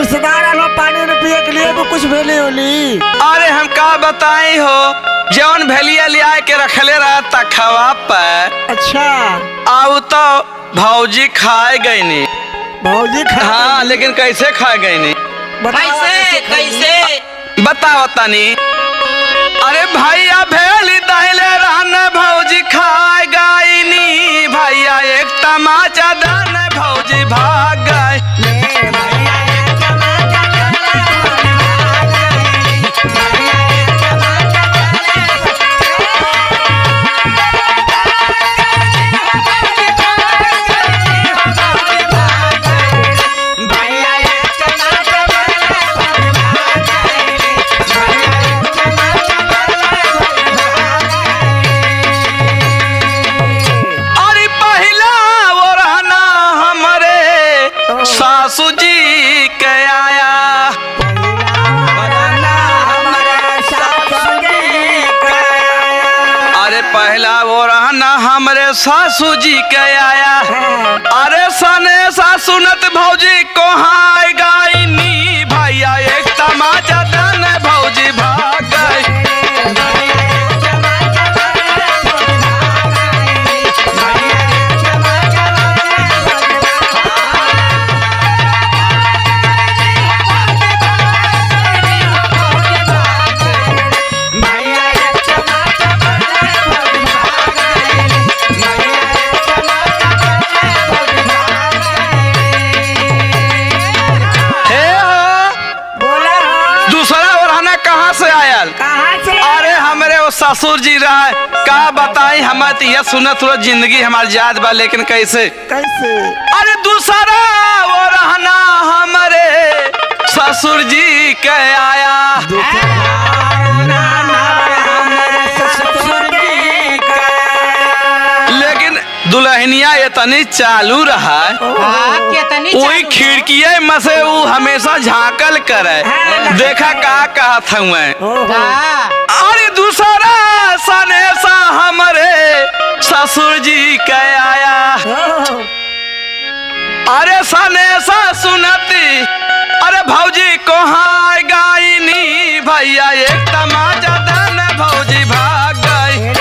रिश्तेदार आलो पानी न पिए के लिए तो कुछ भेली होली। अरे हम का बताई हो, जौन भेलिया लिया के रखले रहा तखवा पर। अच्छा आउ तो भौजी खाए गई नी। भौजी हाँ लेकिन कैसे खाए गई नी? कैसे कैसे बताओ तनी। अरे भैया भेली दहले रहने भौजी खाए गई नी। भैया एक तमाचा दाने भौजी भाग गए। सासू जी के आया। अरे पहला वो रहना हमरे सासू जी के आया। अरे सने सासुनत भौजी को हाय गाई नी। भैया एक तमाचा दाने भौजी भाग गई। ससुर जी रहा का बताई हमार यह सुनत हुआ जिंदगी हमार याद बा लेकिन कैसे कैसे। अरे दूसरा वो रहना हमारे ससुर जी के आया। लेकिन दुल्हनिया इतनी चालू रहा वही खिड़किया में से वो हमेशा झांकल करे देखा का कहत हूँ। अरे दूसरा सनेसा हमारे ससुर जी के आया। अरे सनेसा सुनती अरे भौजी को हाय गाई नी। भैया एक तमाचा दाने भौजी भाग गई।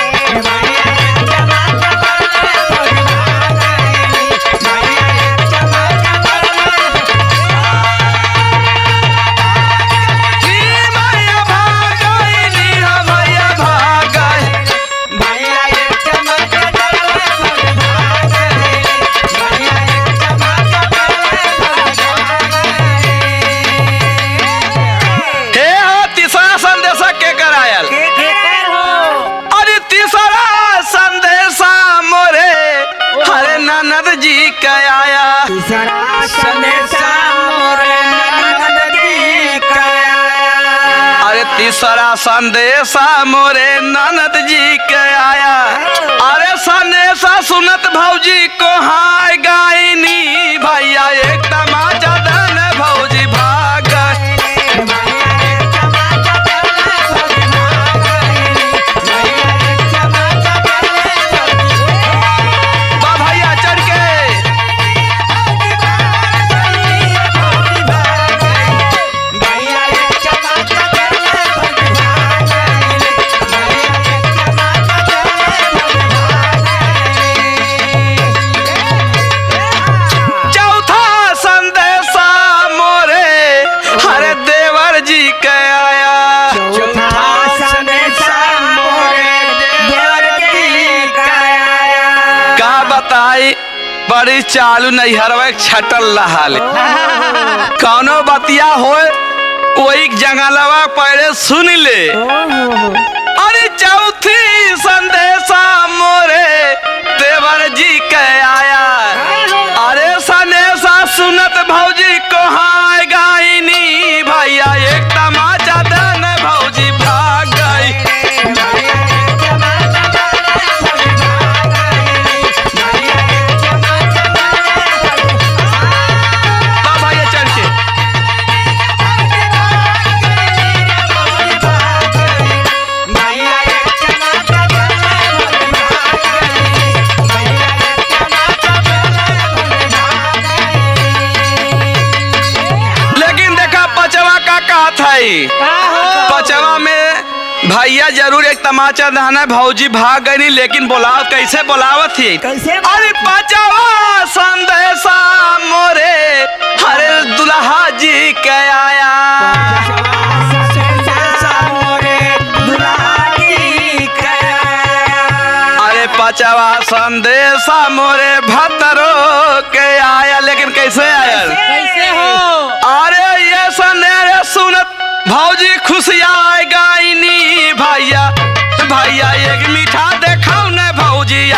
ननद जी के आया। अरे तीसरा संदेशा मोरे ननद जी के आया। अरे संदेशा सुनत भौजी को हाय गाई नी। भैया एक तमाचा दाने भौजी भाग गए। बड़ी चालू नहीं हरवा छटल रहा कौनो बतिया हो वही जंगलवा पहले सुन ले। अरे चौथी संदेशा मोरे देवर जी के आया। अरे सनेसा सुनत भौजी को हाय गाई नी। भैया एक तमाचा दाने भौजी भाग गई। जाई हो? पचवा में भैया जरूर एक तमाचा दहना भौजी भाग गई लेकिन बुलाव कैसे बुलावत थी कैसे अरे पचवा संदेशा मोरे हरे दुल्हा जी के आया अरे पचवा संदेशा मोरे भतरो के आया लेकिन कैसे आया कैसे हो? अरे ये सनेरे सुनत भौजी खुशिया गायनी भैया भैया एक मीठा देखाओ न भौजी